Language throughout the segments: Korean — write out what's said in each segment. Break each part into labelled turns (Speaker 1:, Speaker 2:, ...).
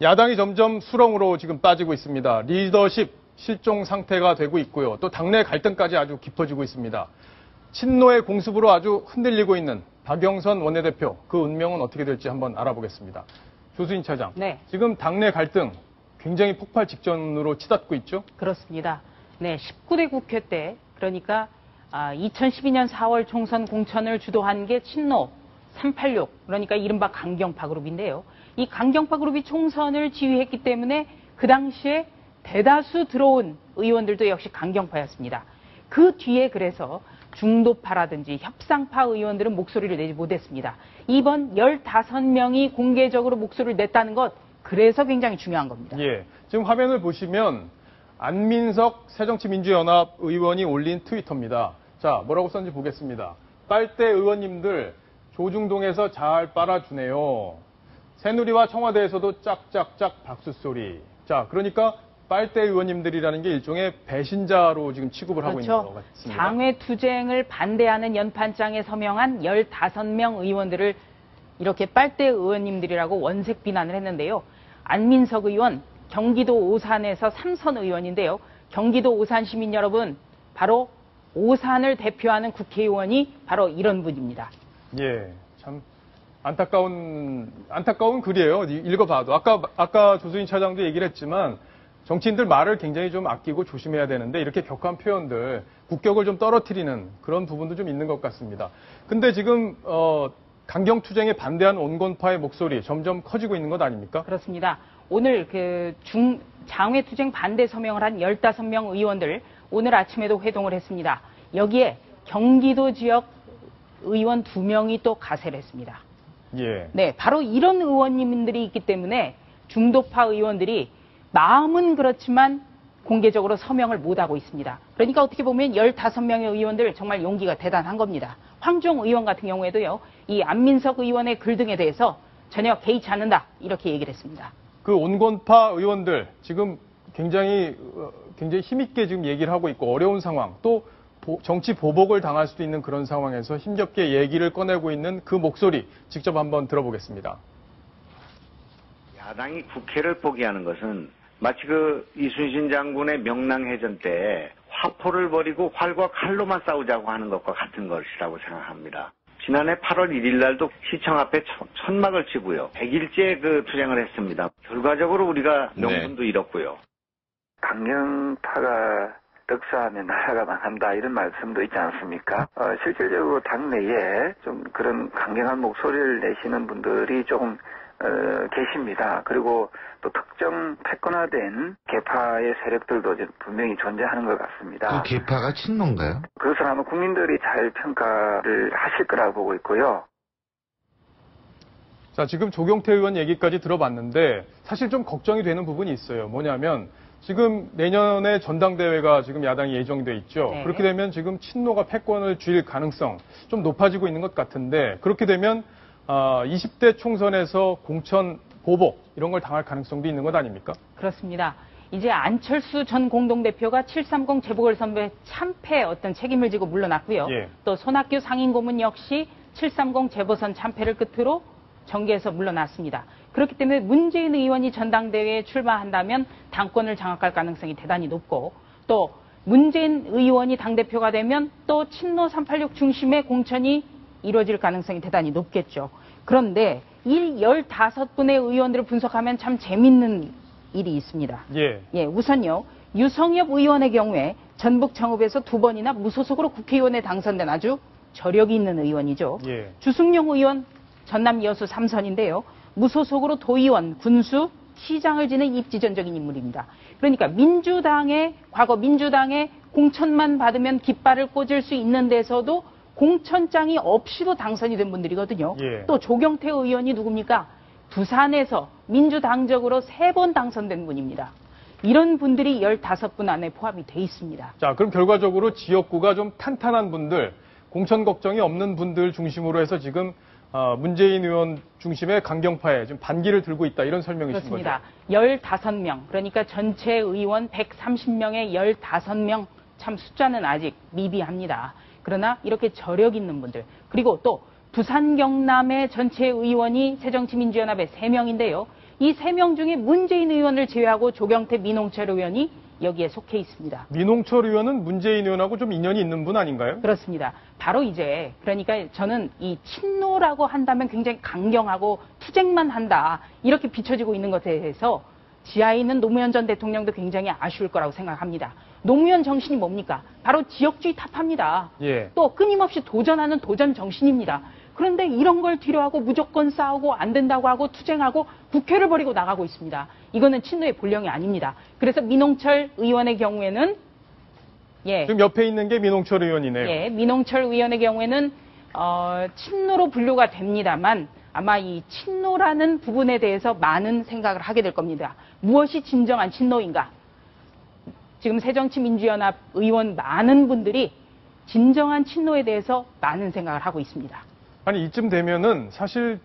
Speaker 1: 야당이 점점 수렁으로 지금 빠지고 있습니다. 리더십 실종 상태가 되고 있고요. 또 당내 갈등까지 아주 깊어지고 있습니다. 친노의 공습으로 아주 흔들리고 있는 박영선 원내대표, 그 운명은 어떻게 될지 한번 알아보겠습니다. 조수인 차장,
Speaker 2: 네.
Speaker 1: 지금 당내 갈등 굉장히 폭발 직전으로 치닫고 있죠?
Speaker 2: 그렇습니다. 네, 19대 국회 때, 그러니까 2012년 4월 총선 공천을 주도한 게 친노 386, 그러니까 이른바 강경파 그룹인데요. 이 강경파 그룹이 총선을 지휘했기 때문에 그 당시에 대다수 들어온 의원들도 역시 강경파였습니다. 그 뒤에 그래서 중도파라든지 협상파 의원들은 목소리를 내지 못했습니다. 이번 15명이 공개적으로 목소리를 냈다는 것, 그래서 굉장히 중요한 겁니다.
Speaker 1: 예, 지금 화면을 보시면 안민석 새정치민주연합 의원이 올린 트위터입니다. 자, 뭐라고 썼는지 보겠습니다. 빨대 의원님들 조중동에서 잘 빨아주네요. 새누리와 청와대에서도 짝짝짝 박수소리. 자, 그러니까 빨대 의원님들이라는 게 일종의 배신자로 지금 취급을 하고 있는 것 같습니다.
Speaker 2: 장외투쟁을 반대하는 연판장에 서명한 15명 의원들을 이렇게 빨대 의원님들이라고 원색 비난을 했는데요. 안민석 의원, 경기도 오산에서 3선 의원인데요. 경기도 오산 시민 여러분, 바로 오산을 대표하는 국회의원이 바로 이런 분입니다.
Speaker 1: 예, 참 안타까운 글이에요. 읽어봐도. 아까 조수인 차장도 얘기를 했지만 정치인들 말을 굉장히 좀 아끼고 조심해야 되는데 이렇게 격한 표현들, 국격을 좀 떨어뜨리는 그런 부분도 좀 있는 것 같습니다. 근데 지금 강경투쟁에 반대하는 온건파의 목소리 점점 커지고 있는 것 아닙니까?
Speaker 2: 그렇습니다. 오늘 장외투쟁 반대 서명을 한 15명 의원들 오늘 아침에도 회동을 했습니다. 여기에 경기도 지역 의원 2명이 또 가세를 했습니다.
Speaker 1: 예.
Speaker 2: 네, 바로 이런 의원님들이 있기 때문에 중도파 의원들이 마음은 그렇지만 공개적으로 서명을 못하고 있습니다. 그러니까 어떻게 보면 15명의 의원들 정말 용기가 대단한 겁니다. 황종 의원 같은 경우에도요, 이 안민석 의원의 글 등에 대해서 전혀 개의치 않는다, 이렇게 얘기를 했습니다.
Speaker 1: 그 온건파 의원들 지금 굉장히 힘있게 지금 얘기를 하고 있고 어려운 상황, 또 정치 보복을 당할 수도 있는 그런 상황에서 힘겹게 얘기를 꺼내고 있는 그 목소리 직접 한번 들어보겠습니다.
Speaker 3: 야당이 국회를 포기하는 것은 마치 그 이순신 장군의 명랑해전 때 화포를 버리고 활과 칼로만 싸우자고 하는 것과 같은 것이라고 생각합니다. 지난해 8월 1일 날도 시청 앞에 천막을 치고요. 100일째 그 투쟁을 했습니다. 결과적으로 우리가 명분도 잃었고요.
Speaker 4: 강경파가 득사하면 나라가 망한다 이런 말씀도 있지 않습니까? 실질적으로 당내에 좀 그런 강경한 목소리를 내시는 분들이 조금 계십니다. 그리고 또 특정 패권화된 계파의 세력들도 분명히 존재하는 것 같습니다.
Speaker 5: 그 계파가 친노인가요?
Speaker 4: 그것을 아마 국민들이 잘 평가를 하실 거라고 보고 있고요.
Speaker 1: 자, 지금 조경태 의원 얘기까지 들어봤는데 사실 좀 걱정이 되는 부분이 있어요. 뭐냐면 지금 내년에 전당대회가 지금 야당이 예정돼 있죠.
Speaker 2: 네.
Speaker 1: 그렇게 되면 지금 친노가 패권을 쥘 가능성 좀 높아지고 있는 것 같은데 그렇게 되면 20대 총선에서 공천 보복 이런 걸 당할 가능성도 있는 것 아닙니까?
Speaker 2: 그렇습니다. 이제 안철수 전 공동대표가 730 재보궐선거에 참패 어떤 책임을 지고 물러났고요.
Speaker 1: 예.
Speaker 2: 또 손학규 상임고문 역시 730 재보선 참패를 끝으로 정계에서 물러났습니다. 그렇기 때문에 문재인 의원이 전당대회에 출마한다면 당권을 장악할 가능성이 대단히 높고 또 문재인 의원이 당대표가 되면 또 친노 386 중심의 공천이 이루어질 가능성이 대단히 높겠죠. 그런데 이 15분의 의원들을 분석하면 참 재밌는 일이 있습니다.
Speaker 1: 예.
Speaker 2: 우선요. 유성엽 의원의 경우에 전북 청읍에서 2번이나 무소속으로 국회의원에 당선된 아주 저력이 있는 의원이죠.
Speaker 1: 예.
Speaker 2: 주승용 의원 전남 여수 3선인데요. 무소속으로 도의원, 군수, 시장을 지낸 입지전적인 인물입니다. 그러니까 과거 민주당의 공천만 받으면 깃발을 꽂을 수 있는 데서도 공천장이 없이도 당선이 된 분들이거든요.
Speaker 1: 예.
Speaker 2: 또 조경태 의원이 누굽니까? 부산에서 민주당적으로 3번 당선된 분입니다. 이런 분들이 15분 안에 포함이 돼 있습니다.
Speaker 1: 자, 그럼 결과적으로 지역구가 좀 탄탄한 분들, 공천 걱정이 없는 분들 중심으로 해서 지금 문재인 의원 중심의 강경파에 좀 반기를 들고 있다 이런 설명이신
Speaker 2: 그렇습니다.
Speaker 1: 거죠?
Speaker 2: 15명, 그러니까 전체 의원 130명의 15명, 참 숫자는 아직 미비합니다. 그러나 이렇게 저력 있는 분들, 그리고 또 부산 경남의 전체 의원이 새정치민주연합의 3명인데요. 이 3명 중에 문재인 의원을 제외하고 조경태, 민홍철 의원이 여기에 속해 있습니다.
Speaker 1: 민홍철 의원은 문재인 의원하고 좀 인연이 있는 분 아닌가요?
Speaker 2: 그렇습니다. 바로 이제 그러니까 저는 이 친노라고 한다면 굉장히 강경하고 투쟁만 한다 이렇게 비춰지고 있는 것에 대해서 지하에 있는 노무현 전 대통령도 굉장히 아쉬울 거라고 생각합니다. 노무현 정신이 뭡니까? 바로 지역주의 타파입니다.
Speaker 1: 예.
Speaker 2: 또 끊임없이 도전하는 도전 정신입니다. 그런데 이런 걸 뒤로하고 무조건 싸우고 안 된다고 하고 투쟁하고 국회를 버리고 나가고 있습니다. 이거는 친노의 본령이 아닙니다. 그래서 민홍철 의원의 경우에는
Speaker 1: 지금 옆에 있는 게 민홍철 의원이네요.
Speaker 2: 예, 민홍철 의원의 경우에는 친노로 분류가 됩니다만 아마 이 친노라는 부분에 대해서 많은 생각을 하게 될 겁니다. 무엇이 진정한 친노인가? 지금 새정치민주연합 의원 많은 분들이 진정한 친노에 대해서 많은 생각을 하고 있습니다.
Speaker 1: 아니 이쯤 되면은 사실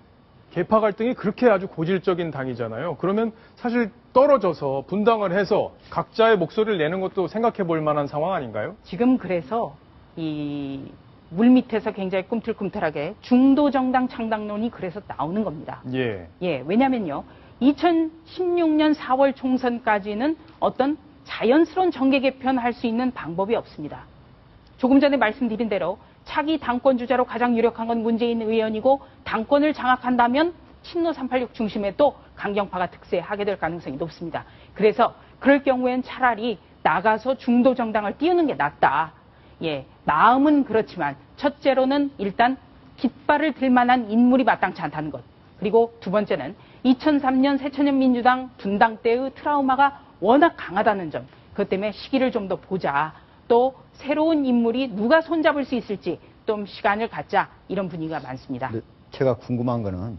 Speaker 1: 계파 갈등이 그렇게 아주 고질적인 당이잖아요. 그러면 사실 떨어져서 분당을 해서 각자의 목소리를 내는 것도 생각해 볼 만한 상황 아닌가요?
Speaker 2: 지금 그래서 이 물밑에서 굉장히 꿈틀꿈틀하게 중도정당 창당론이 그래서 나오는 겁니다.
Speaker 1: 예.
Speaker 2: 예, 왜냐면요. 2016년 4월 총선까지는 어떤 자연스러운 정계 개편할 수 있는 방법이 없습니다. 조금 전에 말씀드린 대로 차기 당권 주자로 가장 유력한 건 문재인 의원이고 당권을 장악한다면 친노 386 중심의 또 강경파가 득세하게 될 가능성이 높습니다. 그래서 그럴 경우엔 차라리 나가서 중도 정당을 띄우는 게 낫다. 예, 마음은 그렇지만 첫째로는 일단 깃발을 들 만한 인물이 마땅치 않다는 것. 그리고 두 번째는 2003년 새천년민주당 분당 때의 트라우마가 워낙 강하다는 점. 그것 때문에 시기를 좀 더 보자. 또 새로운 인물이 누가 손잡을 수 있을지 좀 시간을 갖자. 이런 분위기가 많습니다.
Speaker 5: 제가 궁금한 거는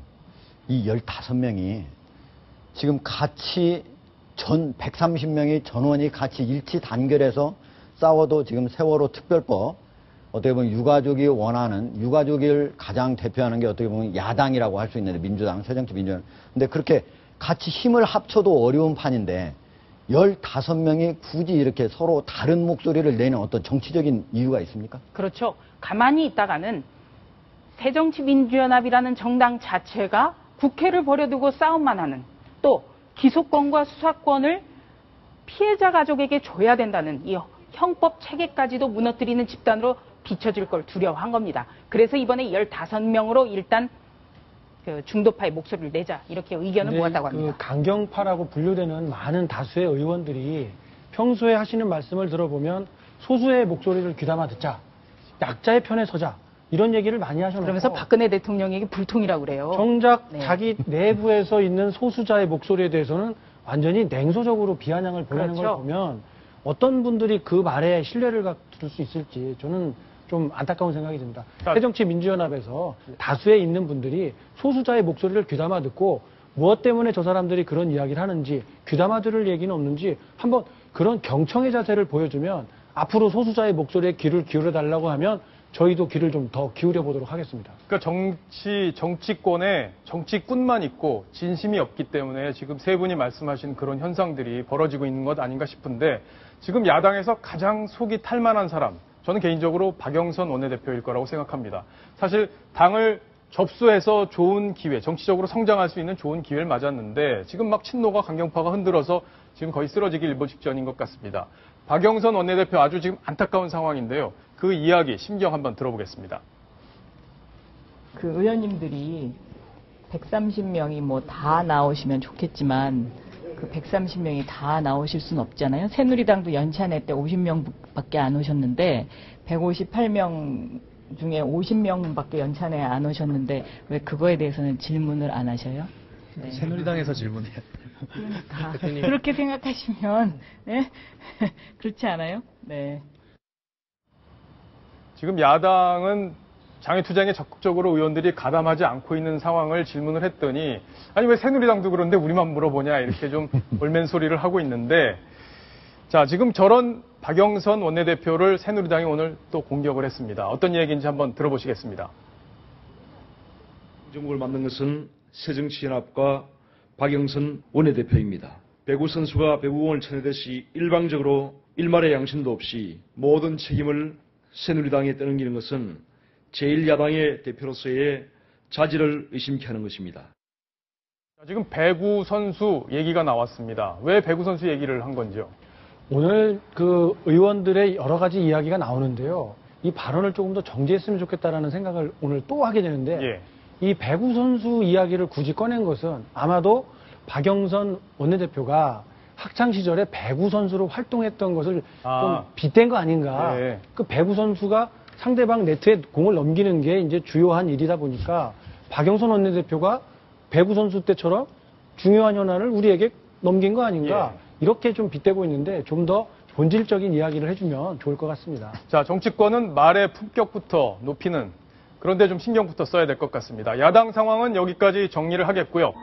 Speaker 5: 이 15명이 지금 같이 130명이 전원이 같이 일치 단결해서 싸워도 지금 세월호 특별법 어떻게 보면 유가족이 원하는 유가족을 가장 대표하는 게 어떻게 보면 야당이라고 할 수 있는데 민주당, 새정치민주연. 근데 그렇게 같이 힘을 합쳐도 어려운 판인데 15명이 굳이 이렇게 서로 다른 목소리를 내는 어떤 정치적인 이유가 있습니까?
Speaker 2: 그렇죠. 가만히 있다가는 새정치민주연합이라는 정당 자체가 국회를 버려두고 싸움만 하는 또 기소권과 수사권을 피해자 가족에게 줘야 된다는 이 형법 체계까지도 무너뜨리는 집단으로 비춰질 걸 두려워한 겁니다. 그래서 이번에 15명으로 일단 그 중도파의 목소리를 내자 이렇게 의견을 모았다고 합니다.
Speaker 6: 그 강경파라고 분류되는 많은 다수의 의원들이 평소에 하시는 말씀을 들어보면 소수의 목소리를 귀담아 듣자, 약자의 편에 서자 이런 얘기를 많이 하셔놓고
Speaker 2: 그러면서 박근혜 대통령에게 불통이라고 그래요.
Speaker 6: 정작
Speaker 2: 네.
Speaker 6: 자기 내부에서 있는 소수자의 목소리에 대해서는 완전히 냉소적으로 비아냥을 보내는
Speaker 2: 그렇죠.
Speaker 6: 걸 보면 어떤 분들이 그 말에 신뢰를 갖을 수 있을지 저는 좀 안타까운 생각이 듭니다. 새정치민주연합에서 다수에 있는 분들이 소수자의 목소리를 귀담아 듣고 무엇 때문에 저 사람들이 그런 이야기를 하는지 귀담아 들을 얘기는 없는지 한번 그런 경청의 자세를 보여주면 앞으로 소수자의 목소리에 귀를 기울여 달라고 하면 저희도 귀를 좀 더 기울여 보도록 하겠습니다.
Speaker 1: 그러니까 정치권에 정치꾼만 있고 진심이 없기 때문에 지금 세 분이 말씀하신 그런 현상들이 벌어지고 있는 것 아닌가 싶은데 지금 야당에서 가장 속이 탈만한 사람 저는 개인적으로 박영선 원내대표일 거라고 생각합니다. 사실 당을 접수해서 좋은 기회, 정치적으로 성장할 수 있는 좋은 기회를 맞았는데 지금 막 친노가 강경파가 흔들어서 지금 거의 쓰러지기 일보 직전인 것 같습니다. 박영선 원내대표 아주 지금 안타까운 상황인데요. 그 이야기, 심경 한번 들어보겠습니다.
Speaker 7: 그 의원님들이 130명이 뭐 다 나오시면 좋겠지만 그 130명이 다 나오실 수는 없잖아요. 새누리당도 연찬회 때 50명밖에 안 오셨는데 158명 중에 50명밖에 연찬회에 안 오셨는데 왜 그거에 대해서는 질문을 안 하셔요? 네.
Speaker 8: 새누리당에서 질문해요.
Speaker 7: 그러니까 그렇게 생각하시면 네? 그렇지 않아요? 네.
Speaker 1: 지금 야당은 장애투쟁에 적극적으로 의원들이 가담하지 않고 있는 상황을 질문을 했더니 아니 왜 새누리당도 그런데 우리만 물어보냐 이렇게 좀 올맨 소리를 하고 있는데 자 지금 저런 박영선 원내대표를 새누리당이 오늘 또 공격을 했습니다. 어떤 얘기인지 한번 들어보시겠습니다.
Speaker 9: 정국을 만든 것은 새정치연합과 박영선 원내대표입니다. 배구 선수가 배구공을 쳐내듯이 일방적으로 일말의 양심도 없이 모든 책임을 새누리당에 떠넘기는 것은 제1야당의 대표로서의 자질을 의심케 하는 것입니다.
Speaker 1: 지금 배구 선수 얘기가 나왔습니다. 왜 배구 선수 얘기를 한 건지요?
Speaker 6: 오늘 그 의원들의 여러 가지 이야기가 나오는데요. 이 발언을 조금 더 정제했으면 좋겠다라는 생각을 오늘 또 하게 되는데
Speaker 1: 예.
Speaker 6: 이 배구 선수 이야기를 굳이 꺼낸 것은 아마도 박영선 원내대표가 학창 시절에 배구 선수로 활동했던 것을 좀 빗댄 거 아닌가.
Speaker 1: 네.
Speaker 6: 그 배구 선수가 상대방 네트에 공을 넘기는 게 이제 주요한 일이다 보니까 박영선 원내대표가 배구 선수 때처럼 중요한 현안을 우리에게 넘긴 거 아닌가.
Speaker 1: 예.
Speaker 6: 이렇게 좀 빗대고 있는데 좀 더 본질적인 이야기를 해주면 좋을 것 같습니다.
Speaker 1: 자, 정치권은 말의 품격부터 높이는 그런데 좀 신경부터 써야 될 것 같습니다. 야당 상황은 여기까지 정리를 하겠고요.